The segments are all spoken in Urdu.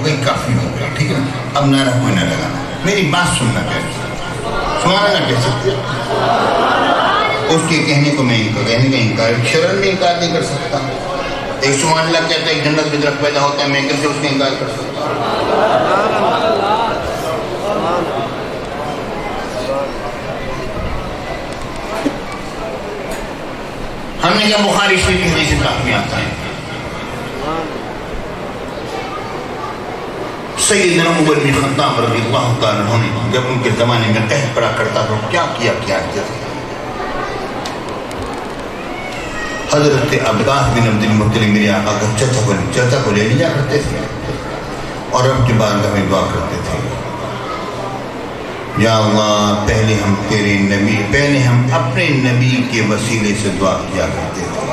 ہو گئی کافی ہو گئی، ٹھیک ہے نا، اب نعرہ کوئی نہ لگانا، میری بات سننا چاہیے، سنانا نہ کہہ سکتے، اس کے کہنے کو میں کہنے کا انکار شرعاً میں انکار نہیں کر سکتا۔ ایک سبحان اللہ کہتا ہے ایک جنت میں درخت پیدا ہوتا ہے، میں کیسے اس کا انکار کر سکتا ہوں؟ ہم نے کہا بخاری شریف کی حدیث کافی آتا ہے، سیدنا عمر بن خطاب رضی اللہ تعالیٰ عنہ نے جب ان کے زمانے میں قحط پڑا کرتا تو کیا کیا حضرت عباس بن عبد المطلب میرے آقا کا چچا کو لے لیا کرتے تھے اور رب کی بارگاہ میں دعا کرتے تھے، یا اللہ پہلے ہم اپنے نبی کے وسیلے سے دعا کیا کرتے تھے،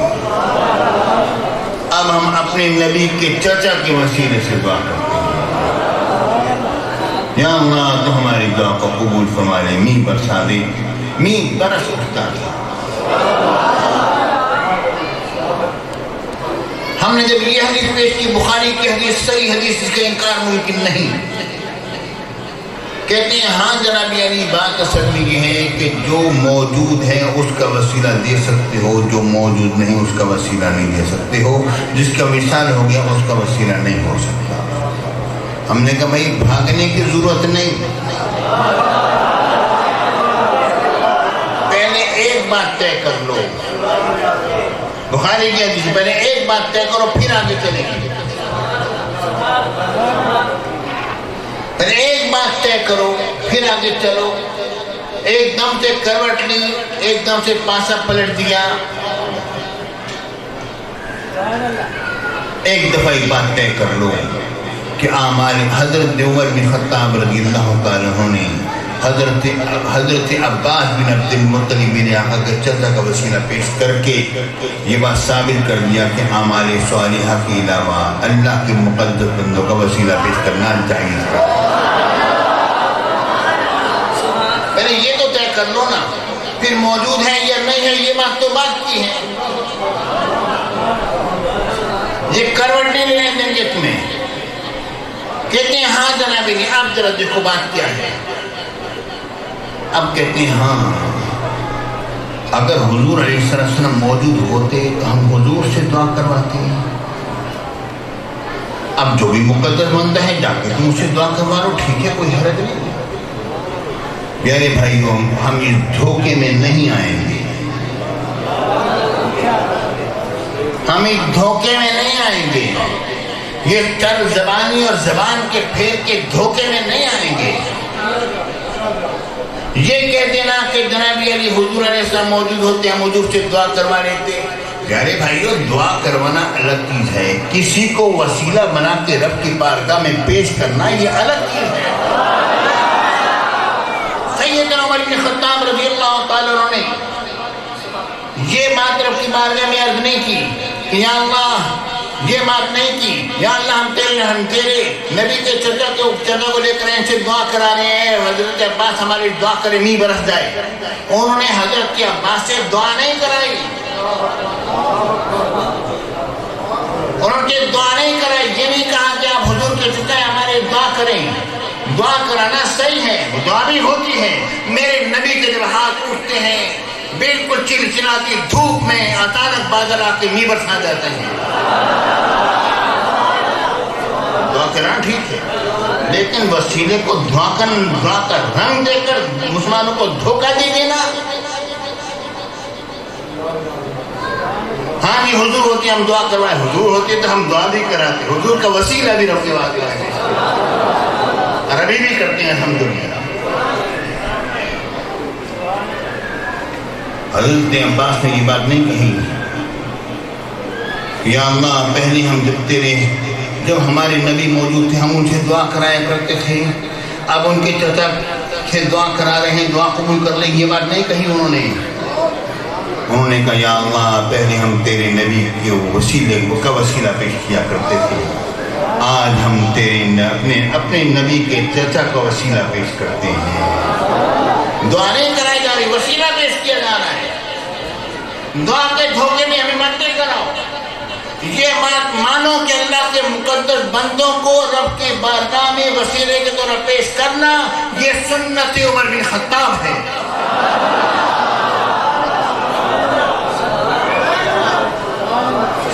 اب ہم اپنے نبی کے چچا کے وسیلے سے دعا کرتے ہیں، یا اللہ تو ہماری دعا کو قبول فرما لے، میہ برسا دے، میہ برس اٹھتا تھا۔ ہم نے جب یہ حدیث پیش کی، بخاری کی حدیث صحیح حدیث، اس کا انکار ممکن نہیں، کہتے ہیں ہاں جناب علی بات اصل میں یہ ہے کہ جو موجود ہے اس کا وسیلہ دے سکتے ہو، جو موجود نہیں اس کا وسیلہ نہیں دے سکتے ہو، جس کا وصال ہو گیا اس کا وسیلہ نہیں ہو سکتا۔ ہم نے کہا بھائی بھاگنے کی ضرورت نہیں، پہلے ایک بات طے کر لو، بخاری کی حدیث پہلے ایک بات طے کرو پھر آگے چلیں گے، پہلے ایک بات طے کرو پھر آگے چلو، ایک دم سے کروٹ لی، ایک دم سے پاسا پلٹ دیا، ایک دفعہ ایک بات طے کر لو کہ اعمال حضرت عمر بن خطاب رضی اللہ تعالیٰ عنہ نے حضرت عباس بن عبد المطلب میرے آقا کے چچا کا وسیلہ پیش کر کے یہ بات ثابت کر دیا کہ اعمال صالحہ کے علاوہ اللہ کے مقدس بندوں کا وسیلہ پیش کرنا چاہیے۔ پہلے یہ تو طے کر لو نا، پھر موجود ہے یا نہیں ہے یہ بات تو بات کی ہے، یہ کروٹ نہیں لینے دیں گے تمہیں۔ کہتے ہیں ہاں جناب علی آپ ذرا دیکھو بات کیا ہے، اب کہتے ہیں ہاں اگر حضور علیہ السلام موجود ہوتے تو ہم حضور سے دعا کرواتے ہیں، اب جو بھی مقدس بندہ ہے جا کے تم اسے دعا کروا لو، ٹھیک ہے کوئی حرج نہیں۔ پیارے بھائیوں ہم اس دھوکے میں نہیں آئیں گے، ہم اس دھوکے میں نہیں آئیں گے، یہ چل زبانی اور زبان کے پھیر کے دھوکے میں نہیں آئیں گے۔ یہ کہہ دینا کہ جناب علی حضور علیہ السلام موجود ہوتے ہم حضور سے دعا کروا لیتے، پیارے بھائیوں دعا کروانا الگ چیز ہے، کسی کو وسیلہ بنا کے رب کی بارگاہ میں پیش کرنا یہ الگ چیز ہے۔ سیدنا عمر بن خطاب رضی اللہ تعالیٰ عنہ نے یہ بات رب کی بارگاہ میں عرض نہیں کی کہ یا اللہ، یہ بات نہیں کی یا اللہ ہم تیرے نبی کے چچا کو لے کر ان سے دعا کرا رہے ہیں، حضرت عباس ہماری دعا کرے میہ برس جائے۔ انہوں نے حضرت کے عباس سے دعا نہیں کرائی، انہوں نے دعا نہیں کرائی، یہ نہیں کہا کہ آپ حضور کے چچا ہمارے دعا کریں، دعا کرانا صحیح ہے، دعا بھی ہوتی ہے، میرے نبی کے جب ہاتھ اٹھتے ہیں بالکل چلچلاتی دھوپ میں اچانک بادل آ کے میہ برسا جاتے ہیں، دعا کرنا ٹھیک ہے، لیکن وسیلے کو دعا کا رنگ دے کر مسلمانوں کو دھوکہ دے دینا۔ ہاں جی حضور ہوتے ہم دعا کروائے، حضور ہوتے تو ہم دعا بھی کراتے، حضور کا وسیلہ بھی رب کے واقعہ ہے اور ابھی بھی کرتے ہیں الحمدللہ۔ حضرت عباس نے یہ بات نہیں کہی کہ یا اللہ پہلے ہم جب ہمارے نبی موجود تھے ہم ان سے دعا کرایا کرتے تھے، اب ان کے چچا سے دعا کرا رہے ہیں دعا قبول کر لیں، یہ بات نہیں کہی انہوں نے کہا یا اللہ پہلے ہم تیرے نبی کے وسیلے کا وسیلہ پیش کیا کرتے تھے، آج ہم اپنے نبی کے چچا کا وسیلہ پیش کرتے ہیں۔ دعا نہیں کرائی جا رہی، وسیلہ پیش کیا جا رہا ہے، دعا کے دھوکے میں ہمیں مت کراؤ۔ یہ بات مانو کہ اللہ کے مقدس بندوں کو رب کی بارگاہ میں وسیلے کے طور پر پیش کرنا یہ سنت عمر بن خطاب ہے۔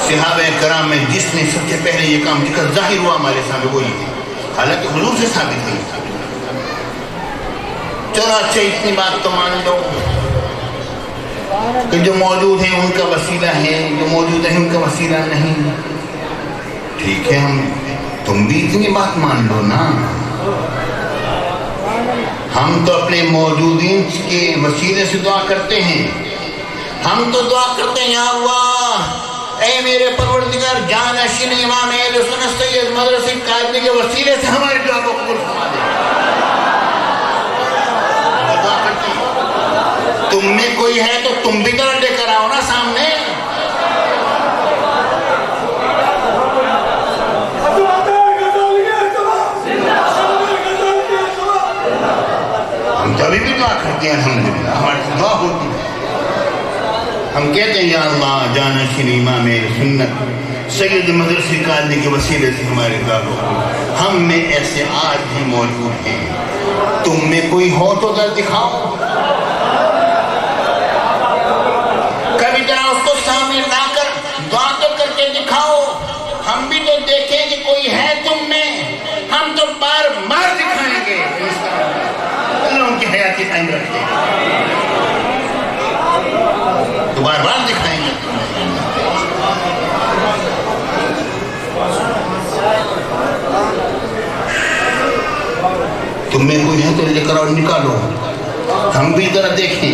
صحابہ کرام میں جس نے سب سے پہلے یہ کام کیا ظاہر ہوا ہمارے سامنے وہی ہے، حالانکہ حضور سے ثابت نہیں تھا۔ چلو اچھا اتنی بات تو مان لو کہ جو موجود ہیں ان کا وسیلہ ہے، جو موجود ہیں ان کا وسیلہ نہیں، ٹھیک ہے، تم بھی اتنی بات مان لو نا۔ ہم تو اپنے موجودین کے وسیلے سے دعا کرتے ہیں، ہم تو دعا کرتے ہیں یا اللہ اے میرے پروردگار جانشین امام اہل سنت سید مدرسہ قائدی کے وسیلے سے ہماری دعا کو قبول فرما دے۔ دعا کرتے ہیں، تم میں کوئی ہے تو تم بھی طرح لے کر آؤ نا سامنے۔ ہم تو ابھی بھی دعا کرتے ہیں الحمدللہ، ہماری دعا ہوتی ہے۔ ہم کہتے ہیں یا اللہ جانشین امام سنت سید مدرسہ قائدی کے وسیلے سے ہمارے دعا کو، ہم میں ایسے آج بھی موجود ہیں، تم میں کوئی ہو تو در دکھاؤ، کبھی طرح اس کو سامنے لا کر دعا تو کر کے دکھاؤ، ہم بھی تو دیکھیں کہ کوئی ہے تم میں، ہم تو بار بار دکھائیں گے، اللہ ان کی حیاتی قائم رکھتے ہیں، تو بار بار دکھائیں گے۔ تم میں کوئی ہے تو لے کر اور نکالو، ہم بھی ذرا دیکھیں،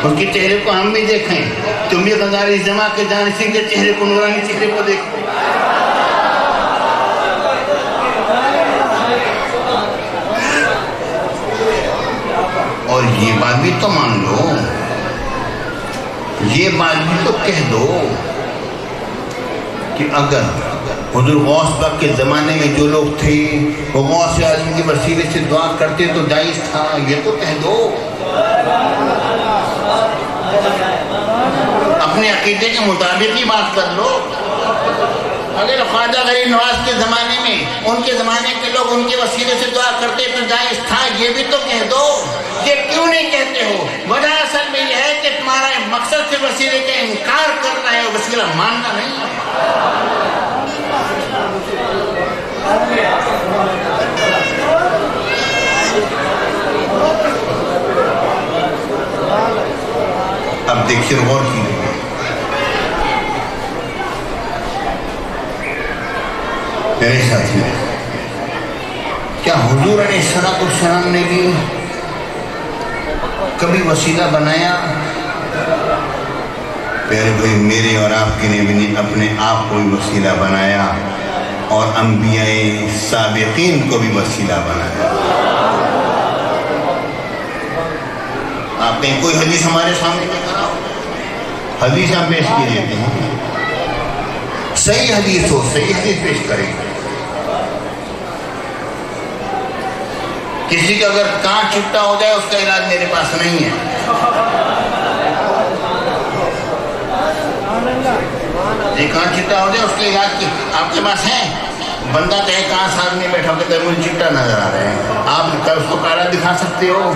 اس کے چہرے کو ہم بھی دیکھیں، تم بھی غزالی جمع کے جانشین کے چہرے کو، نورانی چہرے کو دیکھو۔ اور یہ بات بھی تو مان لو، یہ بات بھی تو کہہ دو کہ اگر حضور غوث پاک کے زمانے میں جو لوگ تھے وہ غوث اعظم کے وسیلے سے دعا کرتے تو جائز تھا، یہ تو کہہ دو، اپنے عقیدے کے مطابق ہی بات کر لو۔ اگر خواجہ غریب نواز کے زمانے میں ان کے زمانے کے لوگ ان کے وسیلے سے دعا کرتے تو جائز تھا، یہ بھی تو کہہ دو۔ یہ کیوں نہیں کہتے ہو؟ وجہ اصل میں یہ ہے کہ تمہارا مقصد سے وسیلے کا انکار کرنا ہے، وسیلہ ماننا نہیں ہے۔ اب دیکھیے غور کیجیے، میرے ساتھی، کیا حضور علیہ السلام نے بھی کبھی وسیلہ بنایا؟ پیارے بھائی، میرے اور آپ کے نبی نے اپنے آپ کو بھی وسیلہ بنایا اور انبیاء سابقین کو بھی وسیلہ بنایا۔ آپ نے کوئی حدیث ہمارے سامنے میں کرا ہو؟ حدیث ہم پیش کیے دیتے ہیں، صحیح حدیث ہو، صحیح حدیث پیش کریں گے۔ کسی کا اگر کان چپٹا ہو جائے اس کا علاج میرے پاس نہیں ہے، یہ کان چپٹا ہو جائے اس کے علاج کی آپ کے پاس ہے؟ بندہ کہے کہاں ساتھ میں بیٹھا ہوتا ہے مجھے چپٹا نظر آ رہے ہیں، آپ اس کو کالا دکھا سکتے ہو؟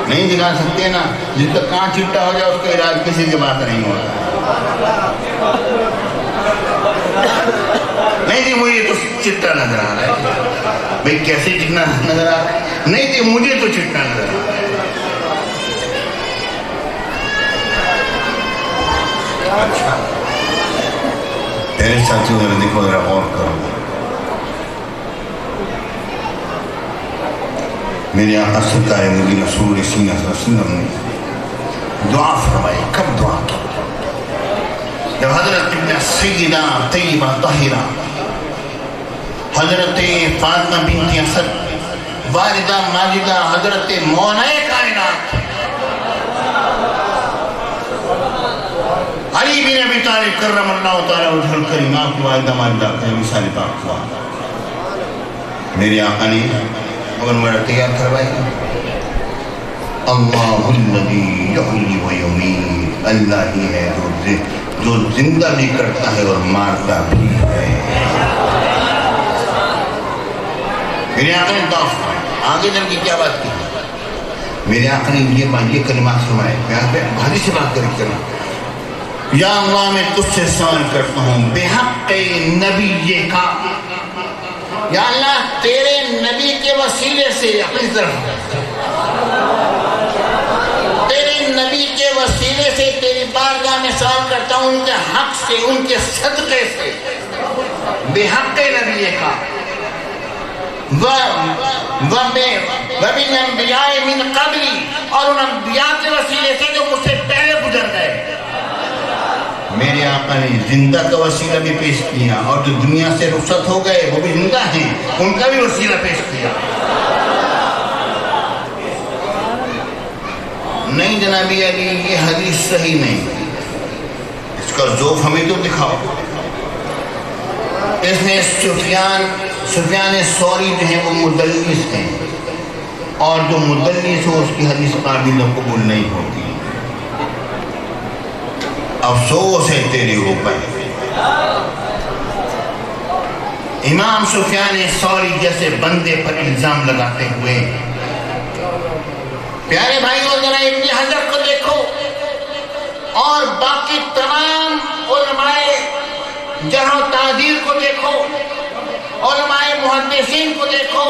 نہیں دکھا سکتے نا۔ جس کا کان چپٹا ہو جائے اس کا علاج کسی کے پاس نہیں ہوتا۔ نہیں جی مجھے تو چپٹا نظر آ رہا ہے، بھئی کیسے چپٹا نظر آ رہا ہے؟ نہیں جی مجھے تو چپٹا نظر آ رہا ہے۔ اچھا تیرے ساتھی ذرا دیکھو، ذرا غور کرو، میرے آقا سرکار مدینہ رسول سینہ صلی اللہ علیہ وسلم نے دعا فرمائی۔ کب دعا کی؟ جب حضرت ابن سیدہ طیبہ طاہرہ حضرت فاطمہ بنت اسد والدہ ماجدہ حضرت مولا کائنات علی بن ابی طالب کرم اللہ تعالیٰ وجہ الکریم آپ کی والدہ ماجدہ کا مثال پاک ہوا، میرے آقا نے مگر میرا تیار کروائی، اللہ الذی یحیی و یمیت، اللہ ہی ہے جو زندہ بھی کرتا ہے اور مارتا بھی ہے۔ میرے آقا نے دعا آگے چل کے کیا بات کی؟ میرے آقا نے یہ کلمات سنائے. حدیث سے بات کرنا. یا اللہ میں تجھ سے سوال کرتا ہوں بحق نبی کا، یا اللہ تیرے نبی کے وسیلے سے، اپنی طرف تیرے نبی کے وسیلے سے تیری بارگاہ میں سوال کرتا ہوں، ان کے حق سے، ان کے صدقے سے، بحق نبی کا وَبِالْأَنْبِيَاءِ مِنْ قَبْلِ، اور ان انبیاء کے وسیلے سے جو مجھ سے پہلے گزر گئے. میرے آقا نے زندہ کا وسیلہ بھی پیش کیا، اور جو دنیا سے رخصت ہو گئے وہ بھی زندہ ہیں، ان کا بھی وسیلہ پیش کیا. نہیں جناب علی، یہ حدیث صحیح نہیں، اس کا ذوق ہمیں تو دکھاؤ. اس میں سفیان ثوری جو ہیں وہ مدلس ہیں، اور جو مدلس ہو اس کی حدیث قابل قبول نہیں ہوتی. افسوس ہے تیرے اوپر. امام سفیان ثوری جیسے بندے پر الزام لگاتے ہوئے، پیارے بھائیو ذرا ابن حجر کو دیکھو اور باقی تمام علماء جرح و تعدیل کو دیکھو، علماء محدثین کو دیکھو،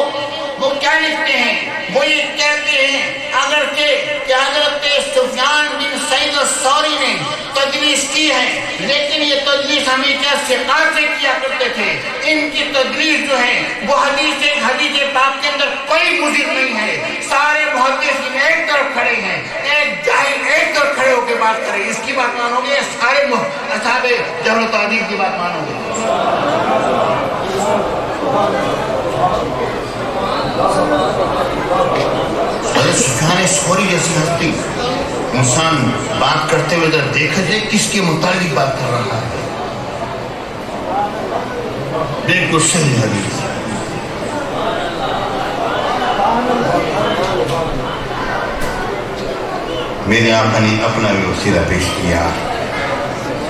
وہ کیا لکھتے ہیں؟ وہ یہ کہتے ہیں اگرچہ کہ حضرت سفیان بن سعید الثوری نے تدلیس کی ہے، لیکن یہ تدلیس ہمیشہ ثقات سے کیا کرتے تھے. ان کی تدلیس جو ہے وہ حدیث پاک کے اندر کوئی مضر نہیں ہے. سارے محدثین ایک طرف کھڑے ہیں، ایک جاہل ایک طرف کھڑے ہو کے بات کریں، اس کی بات مانو گے؟ سارے اصحاب جرح و تعدیل کی بات مانو گے؟ حضرت سفیان ثوری جیسی ہستی، انسان بات کرتے ہوئے ذرا دیکھا جائے کس کے متعلق بات کر رہا ہے. بالکل صحیح حدیث. میرے آقا نے اپنا بھی وسیلہ پیش کیا،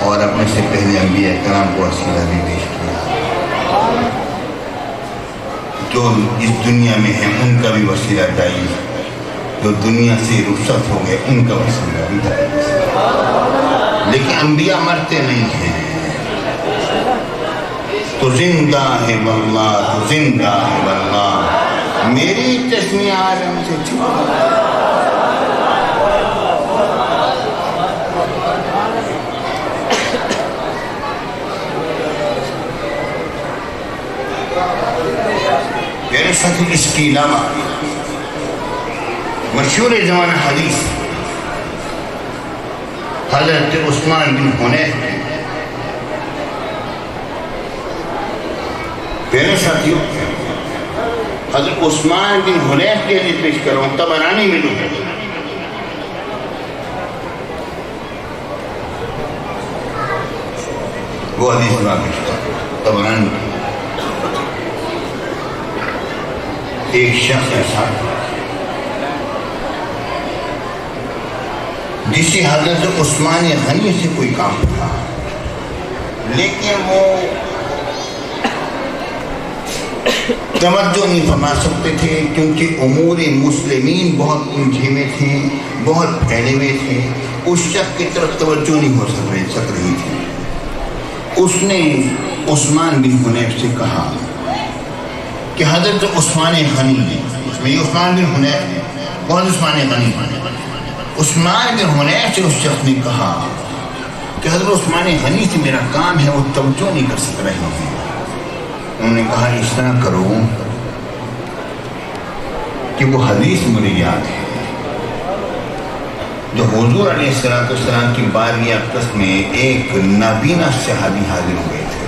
اور اپنے سے پہلے انبیاء کرام کو وسیلہ بھی پیش کیا. جو اس دنیا میں ہیں ان کا بھی وسیلہ چاہیے، جو دنیا سے رخصت ہو گئے ان کا وسیلہ بھی چاہیے. لیکن انبیاء مرتے نہیں ہیں. تو زندہ ہے واللہ، تو زندہ ہے واللہ، میری تسمیہ عالم سے چھپا. میرے ساتھ اس کی علامہ مشہور زمانہ حدیث حضرت عثمان بن حنیف. میرے ساتھیوں حضرت عثمان بن حنیف کی حدیث پیش کر رہا ہوں، طبرانی میں لوں. وہ حدیث پیش کر طبرانی. ایک شخص ایسا جسے حضرت عثمان غنی سے کوئی کام تھا، لیکن وہ توجہ نہیں فرما سکتے تھے، کیونکہ امور مسلمین بہت الجھے میں تھے، بہت پھیلے ہوئے تھے. اس شخص کی طرف توجہ نہیں ہو سک رہی تھی. اس نے عثمان بن حنیف سے کہا کہ حضرت عثمان غنی نے، اس میں یہ عثمان بن حنیف ہے، کون عثمان غنی؟ عثمان بن حنیف سے اس شخص نے کہا کہ حضرت عثمان غنی سے میرا کام ہے، وہ توجہ نہیں کر سک رہے ہیں. انہوں نے کہا اس طرح کرو کہ وہ حدیث مجھے یاد ہے جو حضور علیہ السلام کی بارگاہ اقدس میں ایک نابینا صحابی حاضر ہوئے تھے.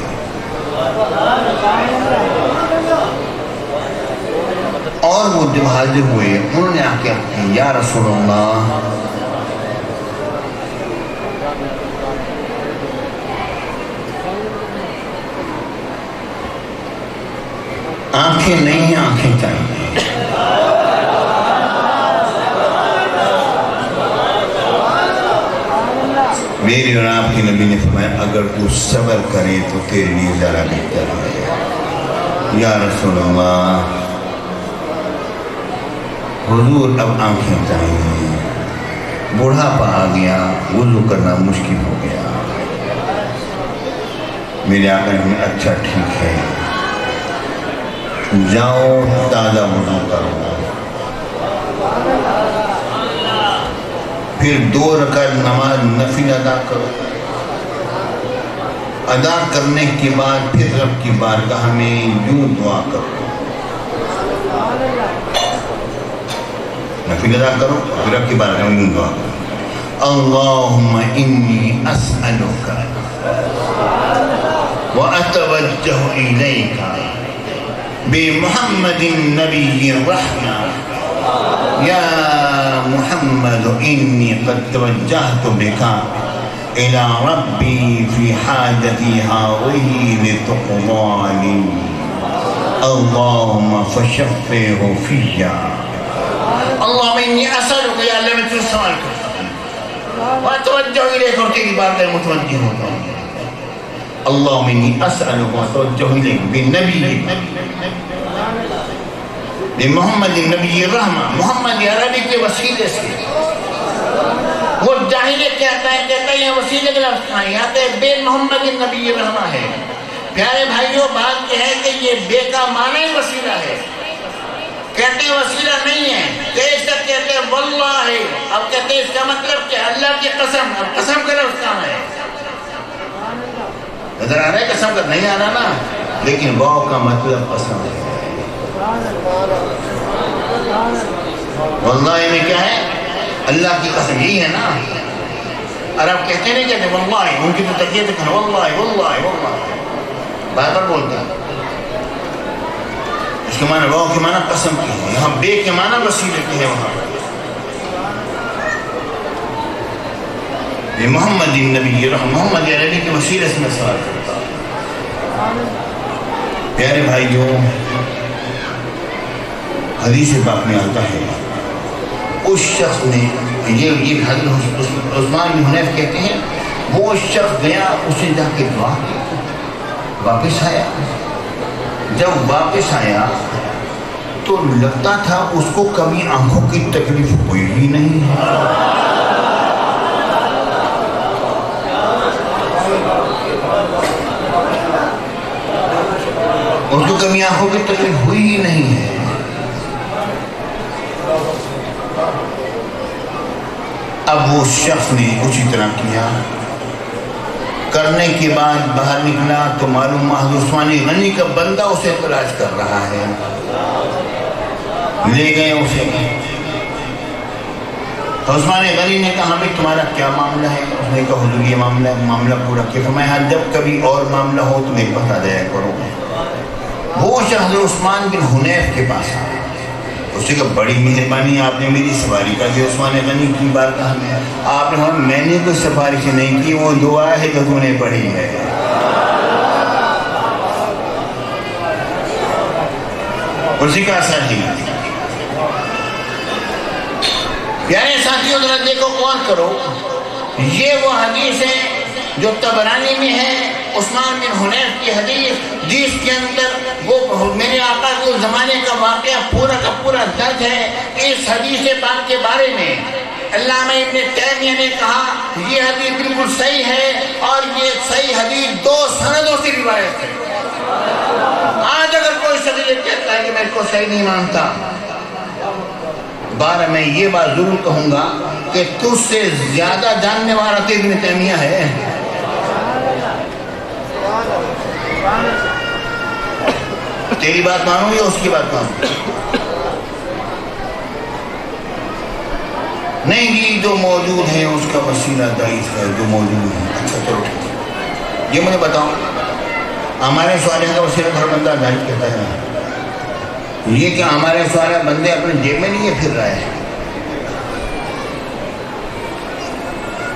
اور وہ جب حاضر ہوئے انہوں نے آ کے یا رسول اللہ آنکھیں نہیں ہیں، آنکھیں چاہیے. میری اور آپ کے نبی نے فرمایا اگر تو صبر کرے تو تیرے لیے ذرا بہتر ہے. یا رسول اللہ حضور اب آنکھیں چاہیے، بڑھاپا آ گیا، وضو کرنا مشکل ہو گیا۔ میرے آقا نے اچھا ٹھیک ہے، جاؤ تازہ وضو کرو، پھر 2 رکعت نماز نفل ادا کرو، ادا کرنے کے بعد پھر رب کی بارگاہ میں یوں دعا کرو، نفل ادا کرو پھر رب کی بارگاہ میں یوں دعا کرو، اللہم انی اسألک واتوجہ الیک بمحمد النبی الرحمہ یا محمد انی قد توجہت بکا إلى ربي في حاجتي هذه لتقضى لي اللهم فشفه فيا اللهم إني أسألك يا الله من تسألك وأتوجه إليك وارتقي بارك المتوجه اللهم إني أسألك وأتوجه إليك بالنبي بمحمد النبي الرحمة محمد يا ربي کے وسیلے سے وہ جاہلی کہتا ہے یہ وسیلے کے لفظ کھائیں، یہاں پہ بے محمد النبی رحمہ ہے۔ پیارے بھائیوں، بات یہ ہے کہ یہ بے کا معنی ہی وسیلہ ہے، کہتے ہیں وسیلہ نہیں ہے، تیز تک کہتے ہیں واللہ ہے، اب کہتے ہیں اس کا مطلب کہ اللہ کی قسم، اب قسم کا لفظ کہاں ہے؟ نظر آ رہا ہے قسم کا نہیں آ رہا نا، لیکن واو کا مطلب قسم ہے۔ واللہ میں کیا ہے؟ اللہ کی قسم یہی ہے نا، عرب کہتے نہیں کہتے واللہ، ان کی تو تقیید ہے واللہ واللہ واللہ، بار بار بولتے ہیں۔ اس کے معنی واو کے معنی قسم کی ہے، یہاں بے کے معنی وسیلے کی ہے وہاں۔ یہ محمد النبی محمد عربی کے وسیلے سے میں سوال کرتا ہوں۔ پیارے بھائیوں، حدیث پاک میں آتا ہے اس شخص نے یہ حضرت عثمان بن حنیف کہتے ہیں وہ شخص گیا، اسے جا کے دعا کی، واپس آیا، جب واپس آیا تو لگتا تھا اس کو کبھی آنکھوں کی تکلیف ہوئی ہی نہیں ہے۔ اس کو کبھی آنکھوں کی تکلیف ہوئی ہی نہیں ہے۔ اب وہ شخص نے اسی طرح کیا، کرنے کے بعد باہر نکلا تو معلوم حضرت عثمان غنی کا بندہ اسے تلاش کر رہا ہے، لے گئے اسے۔ عثمان غنی نے کہا بھائی تمہارا کیا معاملہ ہے؟ اس نے کہا حضور یہ معاملہ پورا کیا۔ فرمایا جب کبھی اور معاملہ ہو تو میرے پاس آ جایا کرو۔ وہ شخص حضرت عثمان بن حنیف کے پاس آیا، اس سے کہا بڑی مہربانی آپ نے میری سفاری کر دی عثمان غنی کی بارگاہ میں۔ آپ نے کہا میں نے کوئی سفارش نہیں کی، وہ دعا ہے جو تو نے پڑھی ہے۔ اسی کا اثر ہی پیارے ساتھیوں ذرا دیکھو غور کرو، یہ وہ حدیث ہے جو طبرانی میں ہے، عثمان بن حنیف کی حدیث جس کے اندر وہ میرے آقا کے زمانے کا واقعہ پورا کا پورا درج ہے۔ اس حدیث پاک کے بارے میں علامہ ابن تیمیہ نے کہا یہ حدیث بالکل صحیح ہے، اور یہ صحیح حدیث 2 سندوں سے روایت ہے۔ آج اگر کوئی شخص یہ کہتا ہے کہ میں اس کو صحیح نہیں مانتا، بارہ میں یہ بات ضرور کہوں گا کہ تجھ سے زیادہ جاننے والا تو ابن تیمیہ ہے۔ تیری بات مانو یا اس کی بات مانو؟ نہیں جی جو موجود ہے اس کا وسیلہ ضعیف ہے، جو موجود ہے۔ اچھا چلو یہ مجھے بتاؤ، ہمارے صالح کا وسیلہ ہر بندہ ضعیف کہتا ہے، یہ کہ ہمارے صالح بندے اپنے جیب میں نہیں پھر رہا ہے،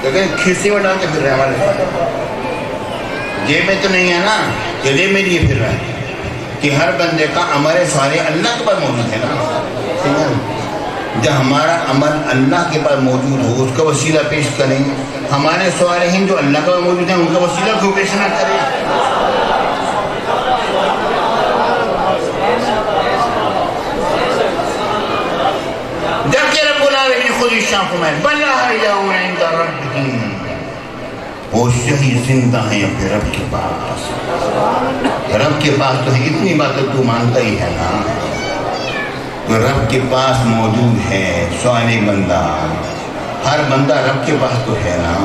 لیکن کھیسی میں ڈال کے پھر رہے ہیں، ہمارے جیب میں تو نہیں ہے نا کہ جیب میں لیے پھر رہا ہے، کہ ہر بندے کا عمل صالح اللہ کے پاس موجود ہے نا۔ جب ہمارا عمل اللہ کے پاس موجود ہو اس کا وسیلہ پیش کریں، ہمارے صالحین جو اللہ کے پاس موجود ہیں ان کا وسیلہ کیوں پیش نہ کریں؟ ارشاد فرمائے بلا یوم عند ربہم، وہ شہید زندہ ہیں اپنے رب کے پاس. رب کے پاس تو ہے، اتنی بات تو مانتا ہی ہے نا، رب کے پاس موجود ہے. صالح بندہ، ہر بندہ رب کے پاس تو ہے نا.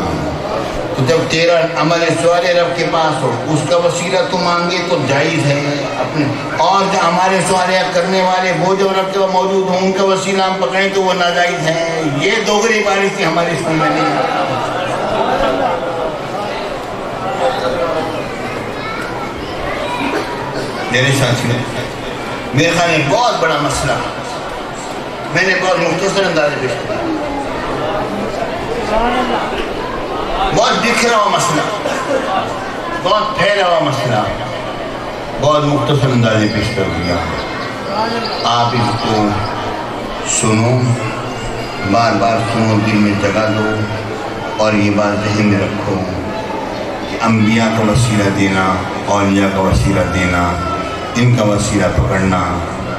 تو جب تیرا عمل صالح رب کے پاس ہو، اس کا وسیلہ تو مانگے تو جائز ہے اپنے، اور جو ہمارے صالح کرنے والے وہ جو رب کے پاس موجود ہوں ان کا وسیلہ ہم پکڑیں تو وہ ناجائز ہے. یہ دوغلی باری تھی ہمارے اسلام میں نہیں. میرے ساتھ میرے خیال میں بہت بڑا مسئلہ میں نے بہت مختصر انداز پیش کیا، بہت بکھرا ہوا مسئلہ، بہت پھیلا ہوا مسئلہ، بہت مختصر انداز پیش کر دیا. آپ اس کو سنو، بار بار سنو، دل میں جگہ دو، اور یہ بات ذہن میں رکھو کہ انبیاء کا وسیلہ دینا، اولیاء کا وسیلہ دینا، ان کا وسیلہ پکڑنا،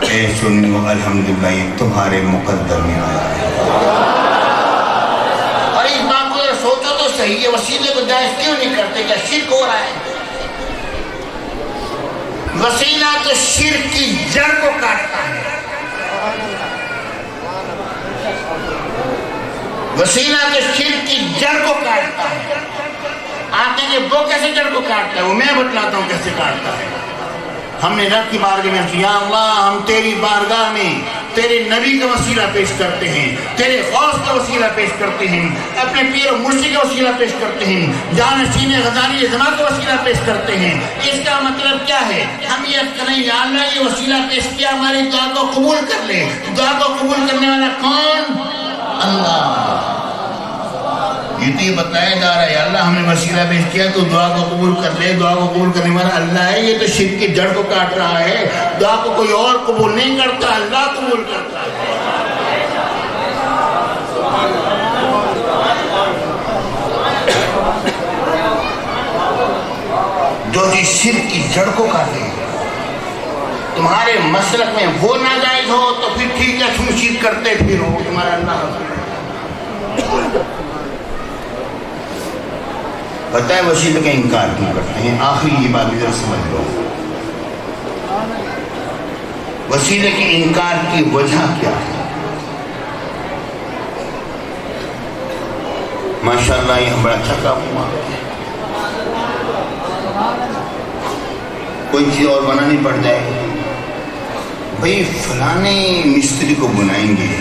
اے سنو الحمدللہ یہ تمہارے مقدر میں آیا ہے. اور اس بات کو اگر سوچو تو صحیح ہے، وسیلے کو جائز کیوں نہیں کرتے؟ کیا شرک ہو رہا ہے؟ وسیلہ تو شرک کی جڑ کو کاٹتا ہے. وسیلہ تو شرک کی جڑ کو کاٹتا ہے. آپ کہیں گے وہ کیسے جڑ کو کاٹتا ہے؟ وہ میں بتلاتا ہوں کیسے کاٹتا ہے. ہم نے رب کی بارگاہ میں کہا یا اللہ ہم تیری بارگاہ میں تیرے نبی کا وسیلہ پیش کرتے ہیں، تیرے غوث کا وسیلہ پیش کرتے ہیں، اپنے پیر و مرشد کا وسیلہ پیش کرتے ہیں، جانشین غزالی اعظم کا وسیلہ پیش کرتے ہیں. اس کا مطلب کیا ہے؟ ہم یہ کریں یا اللہ یہ وسیلہ پیش کیا ہماری دعا کو قبول کر لے. دعا کو قبول کرنے والا کون؟ اللہ. یہ تو یہ بتایا جا رہا ہے اللہ ہم نے وسیلہ پیش کیا تو دعا کو قبول کر لے. دعا کو قبول کرنے والا اللہ ہے. یہ تو شرک کی جڑ کو کاٹ رہا ہے. دعا کو کوئی اور قبول نہیں کرتا، اللہ قبول کرتا ہے. جو چیز شرک کی جڑ کو کاٹے، تمہارے مسلک میں وہ ناجائز ہو تو پھر ٹھیک ہے تم شرک کرتے پھر ہو، تمہارا اللہ پتہ ہے وسیلے کا انکار کیوں کرتے ہیں. آخری یہ بات ادھر سمجھ لو، وسیلے کے انکار کی وجہ کیا ہے؟ ماشاءاللہ یہ بڑا تھکا ہوا، کوئی چیز اور بنانی پڑ جائے، بھئی فلانے مستری کو بنائیں گے